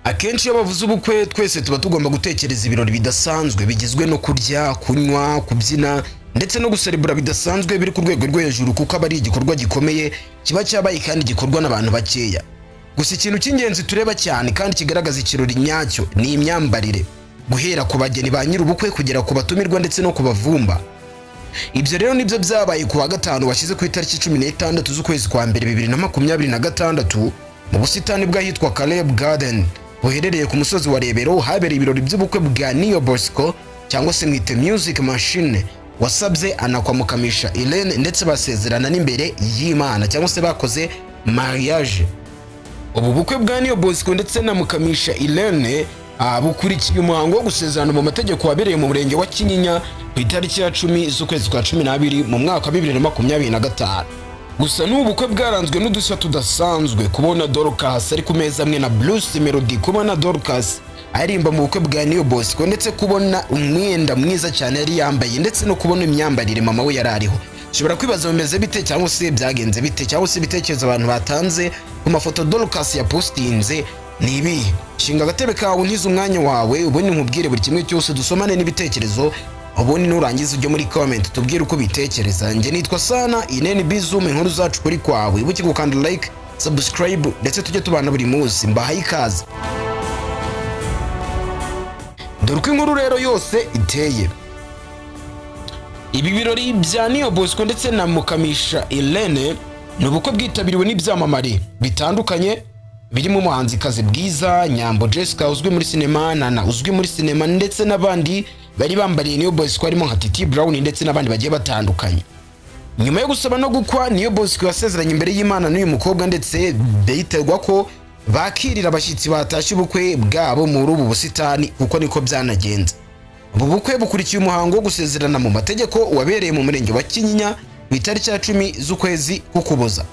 Akenshi iyo bavuze ubukwe twese tuba tugomba gutekereza ibirori bidasanzwe bigizwe no kurya, kunywa, kubyina ndetse no guserebura bidasanzwe biri ku rwego rwo hejuru kuko aba ari igikorwa gikomeye kiba cyabaye kandi gikorwa n'abantu bakeya. Gusa ikintu cy'ingenzi tureba cyane kandi kigaragaza ikirori nyacyo ni imyambarire, guhera ku bageni ba nyir'ubukwe kugera ku batumirwa ndetse no ku bavumba. Ibyo rero nibyo byabaye ku wa gatanu washyize ku itariki 16 z'ukwezi kwa mbere 2026 mu busitani bw'ahitwa Caleb Garden buherereye ku musozi wa Rebero, habereye ibirori by'ubukwe bwa Niyo Bosco cyangwa se mwite Music Machine wasabye anakwamukamisha Irene ndetse basezerana n'imbere y'Imana cyangwa se bakoze mariage. Ubu bukwe bwa Niyo Bosco ndetse na mukamisha Irene bukurikiye umuhango wo gusezerana mu mategeko wabereye mu murenge wa Kinyinya ku itariki ya 10 z'ukwezi kwa 12 mu mwaka wa 2025. Gusa n'ubukwe bwaranzwe n'udushya tudasanzwe, kubona Dorcas ari ku meza amwe na Bruce Melody, kubona Dorcas aririmba mu bukwe bwa Niyo Bosco ndetse kubona umwenda mwiza cyane yari yambaye ndetse no kubona imyambarire mama we yarariho. Ushobora kwibaza bimeze bite cyangwa se byagenze bite cyangwa se ibitekerezo abantu batanze ku mafoto Dorcas yapostinze ni ibi. Shinga agatebe kawe untize umwanya wawe ubundi nkubwire buri kimwe cyose, dusomane n'ibitekerezo ubundi nurangiza ujye muri comment tubwire uko bitekereza. Nge nitwa Sana, NBE ZOOM, Inkuru Zacu Ukuri Kwawe. Ibuke gukanda like, subscribe ndetse tujye tubana buri munsi. Mbahaye ikaze. Dore uko inkuru rero yose iteye. Ibi birori bya Niyo Bosco ndetse na mukamisha Irene ni ubukwe bwitabiriwe n'ibyamamare bitandukanye birimo umuhanzikazi Bwiza, Nyambo Jessica uzwi muri sinema, Nana uzwi muri sinema ndetse n'abandi bari bambariye Niyo Bosco harimo nka Titi Brown ndetse n'abandi bagiye batandukanye. Nyuma yo gusaba no gukwa, Niyo Bosco yasezeranye imbere y'Imana n'uyu mukobwa ndetse biterwa ko bakirira abashyitsi batashye ubukwe bwabo muri ubu busitani kuko niko byanagenze. Ubu bukwe bukurikiye umuhango wo gusezerana mu mategeko wabereye mu murenge wa Kinyinya ku itariki ya 10 z'ukwezi k'Ukuboza.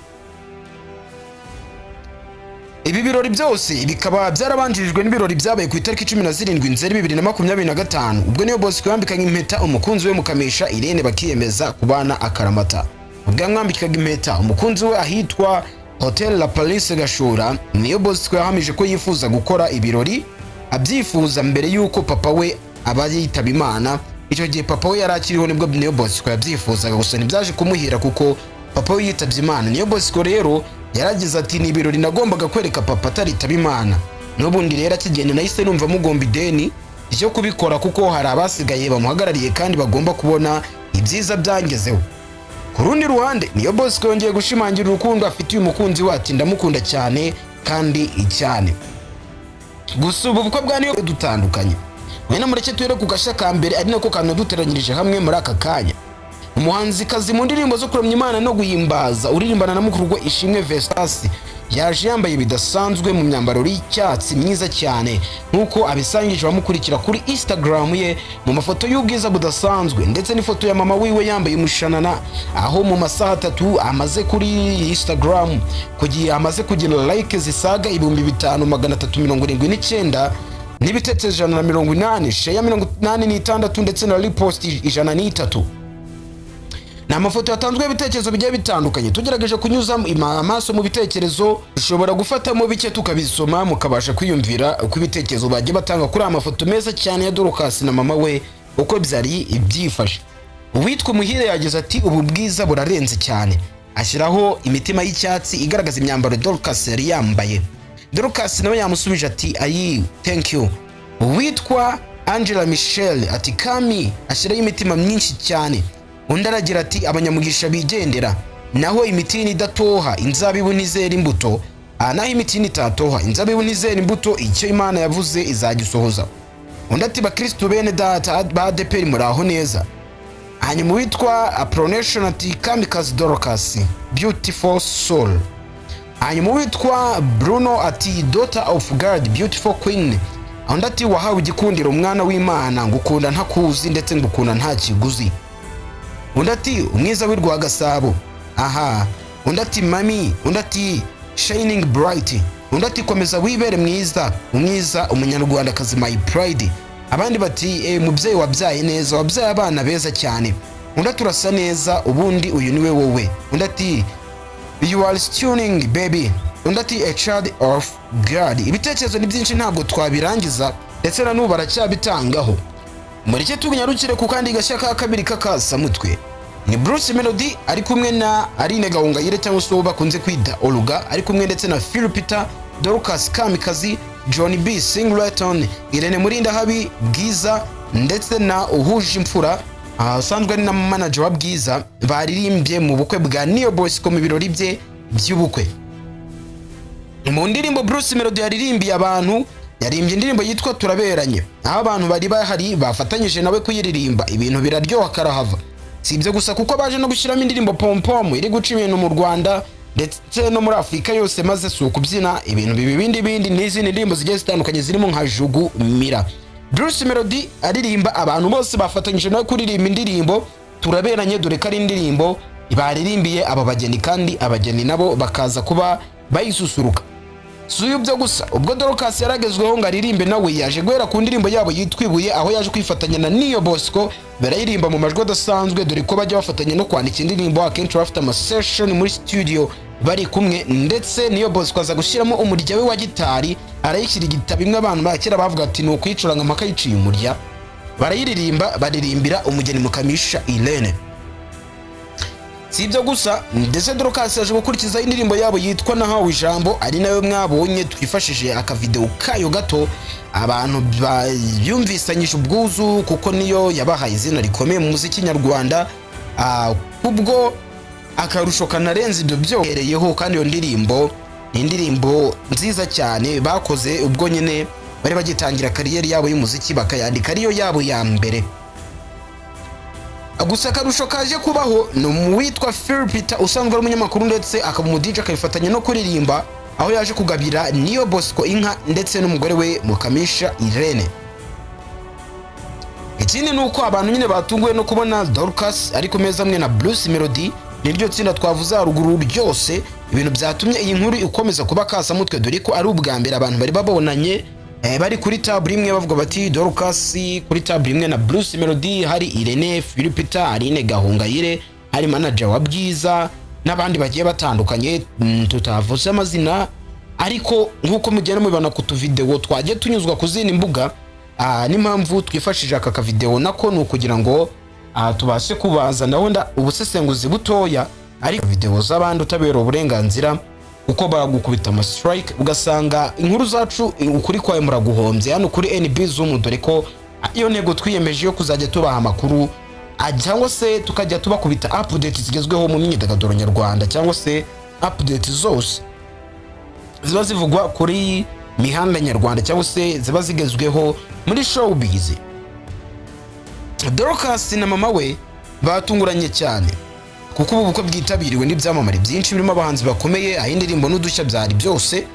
Ibi birori byose bikaba byarabanjirijwe n'ibirori byabaye ku itariki 17 Nzeri 2025 ubwo Niyo Bosco yambikaga impeta umukunzi we mukamisha Irene bakiyemeza kubana akaramata. Ubwo yamwambikaga impeta umukunzi we ahitwa Hotel La Palisse Gashora, Niyo Bosco yahamije ko yifuza gukora ibirori abyifuza mbere yuko papa we aba yitaba Imana. Icyo gihe papa we yarakiriho nibwo Niyo Bosco yabyifuzaga, gusa ntibyaje kumuhira kuko papa we yitabye Imana. Niyo Bosco rero yaragize ati ni ibirori nagombaga kwereka papa ataritaba Imana, n'ubundi rero akigenda nahise numva mugomba ideni cyo kubikora kuko hari abasigaye bamuhagarariye kandi bagomba kubona ibyiza byangezeho. Ku rundi ruhande Niyo Bosco yongeye gushimangira urukundo afitiye umukunzi we ati ndamukunda cyane kandi cyane. Gusa ubu bukwe bwa Niyo dutandukanye, mwene mureke tuyere ku gashya ka mbere ari nako kanaduteranyirije hamwe muri aka kanya. Umuhanzikazi mu ndirimbo zo kuramya Imana no guhimbaza uririmbana na mukuru we Ishimwe Vestasi yaje yambaye bidasanzwe mu myambaro y'icyatsi myiza cyane nkuko abisangije bamukurikira kuri Instagram ye mu mafoto y'ubwiza budasanzwe ndetse n'ifoto ya mama wiwe yambaye umushanana, aho mu masaha 3 amaze kuri Instagram kugiye amaze kugira like zisaga 5379 n'ibitekerezo 180, share 86 ndetse na repost 103. Na mafoto yatanzwe ibitekerezo bigiye bitandukanye, tugerageje kunyuza amaso mu bitekerezo ushobora gufatamo bike tukabisoma mukabasha kwiyumvira uko ibitekerezo bagiye batanga kuri amafoto meza cyane ya Dorcas na mama we uko byari ibyifashe. Uwitwa Muhire yagize ati ubu bwiza burarenze cyane, ashyiraho imitima y'icyatsi igaragaza imyambaro Dorcas yari yambaye. Dorcas nawe yamusubije ati ayi thank you. Uwitwa Angela Michelle ati kami, ashyiraho imitima myinshi cyane. Undi aragira ati abanyamugisha bigendera, naho imitini idatoha inzabibu ntizera imbuto, naho imitini itatoha inzabibu ntizera imbuto, icyo Imana yavuze izagisohoza. Undi ati bakristo bene data ba ADPR muraho neza. Hanyuma witwa Apronation ati Kamikazi Dorcas beautiful soul. Hanyuma witwa Bruno ati daughter of God beautiful queen. Undi ati wahawe igikundiro umwana w'Imana, ngukunda ntakuzi ndetse ngukunda nta kiguzi. Undi ati umwiza w'i Rwagasabo. Aha. Undi ati mami. Undi ati shining bright. Undi ati komeza wibere mwiza, umwiza umunyarwandakazi my pride. Abandi bati mubyeyi wabyaye neza, wabyaye abana beza cyane. Undi ati urasa neza, ubundi uyu niwe wowe. Undi ati you are stunning baby, undi ati a child of God. Ibitekerezo ni byinshi ntabwo twabirangiza ndetse na n'ubu baracyabitangaho. Mureke tunyarukire ku kandi gashya ka kabiri k'akasamutwe. Ni Bruce Melody ari kumwe na Aline Gahongayire cyangwa se bakunze kwita Oluga, ari kumwe ndetse na Philipita, Dorcas Kamikazi, John B Singleton, Irene Murinda Habi, Bwiza ndetse na Uhuje Imfura asanzwe ari na manager wa Bwiza, baririmbye mu bukwe bwa Niyo Bosco mu birori bye by'ubukwe. Mu ndirimbo Bruce Melody yaririmbiye abantu, yarimbye indirimbo yitwa Turaberanye, aho abantu bari bahari bafatanyije nawe kuyiririmba, ibintu biraryoha karahava. Si ibyo gusa kuko baje no gushyiramo indirimbo Pompom iri guca ibintu mu Rwanda ndetse no muri Afurika yose, maze si ukubyina ibintu bibindi n'izindi ndirimbo zigiye zitandukanye zirimo nka Jugu Mira. Bruce Melody aririmba, abantu bose bafatanyije nawe kuririmba indirimbo Turaberanye, dore ko ari indirimbo baririmbiye aba bageni kandi abageni nabo bakaza kuba bayisusuruka. Si ibyo gusa, ubwo Dorcas yaragezweho ngo aririmbe nawe yaje guhera ku ndirimbo yabo yitwa Ibuye, aho yaje kwifatanya na Niyo Bosco barayirimba mu majwi adasanzwe, dore ko bajya bafatanya no kwandika indirimbo akenshi bafite amasession muri studio bari kumwe, ndetse Niyo Bosco aza gushyiramo umurya we wa gitari, arayishyira igitabo imwe abantu bakera bavuga ati ni ukwicuranga mpaka yiciye umurya. Barayiririmba, baririmbira umugeni Mukamisha Irene. Si ibyo gusa, ndetse Dorcas yaje gukurikiza indirimbo yabo yitwa Nahawe Ijambo, ari nayo mwabonye twifashije akavideo kayo gato, abantu byumvisanyije ubwuzu kuko niyo yabahaye izina rikomeye mu muziki nyarwanda. Kubwo akarusho kanarenze ibyo byohereyeho, kandi iyo ndirimbo ni indirimbo nziza cyane bakoze ubwo nyine bari bagitangira kariyeri yabo y'umuziki, bakayandika ariyo yabo ya mbere. Gusa akarusho kaje kubaho no witwa Philipita usanzwe ari umunyamakuru ndetse akaba mu DJ akabifatanya no kuririmba, aho yaje kugabira Niyo Bosco inka ndetse n'umugore we Mukamisha Irene. Ikindi nuko abantu nyine batunguye no kubona Dorcas ari ku meza amwe na Bruce Melody, niryo tsinda twavuze haruguru ryose, ibintu byatumye iyi nkuru ikomeza kuba akasamutwe, dore ko ari ubwa mbere abantu bari babonanye bari kuri table imwe, bavuga bati Dorcas kuri table imwe na Bruce Melody, hari Irene, Philipita, Aline Gahongayire, hari manager wa Bwiza n'abandi bagiye batandukanye tutavuze amazina, ariko nkuko mugenda mubibona ku tuvideo twagiye tunyuzwa ku zindi mbuga. N'impamvu twifashije aka kavideo nako ni kugira ngo tubashe kubaza naho ubusesenguzi butoya, ariko video z'abandi utabera uburenganzira uko bagukubita ama strike, ugasanga inkuru zacu ukuri kwawe muraguhombye hano kuri NBE ZOOM, dore ko iyo ntego twiyemeje yo kuzajya tubaha amakuru cyangwa se tukajya tubakubita update zigezweho mu myidagaduro nyarwanda, cyangwa se update zose ziba zivugwa kuri mihanda nyarwanda cyangwa se ziba zigezweho muri showbiz. Dorcas na mama we batunguranye cyane kuko ubu bukwe bwitabiriwe n'ibyamamare byinshi birimo abahanzi bakomeye, aho indirimbo n'udushya byari byose.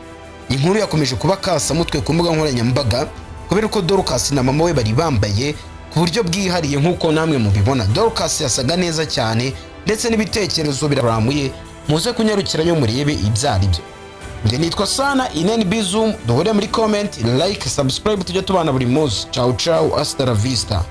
Inkuru yakomeje kuba akasamutwe ku mbuga nkoranyambaga kubera ko Dorcas na mama we bari bambaye ku buryo bwihariye nk'uko namwe mubibona. Dorcas yasaga neza cyane ndetse n'ibitekerezo biramuye, muze kunyarukirayo murebe ibyari byo. Nge nitwa Sana NBE ZOOM, duhure muri comment, like, subscribe, tujya tubana buri munsi. Ciao ciao, hasta la vista.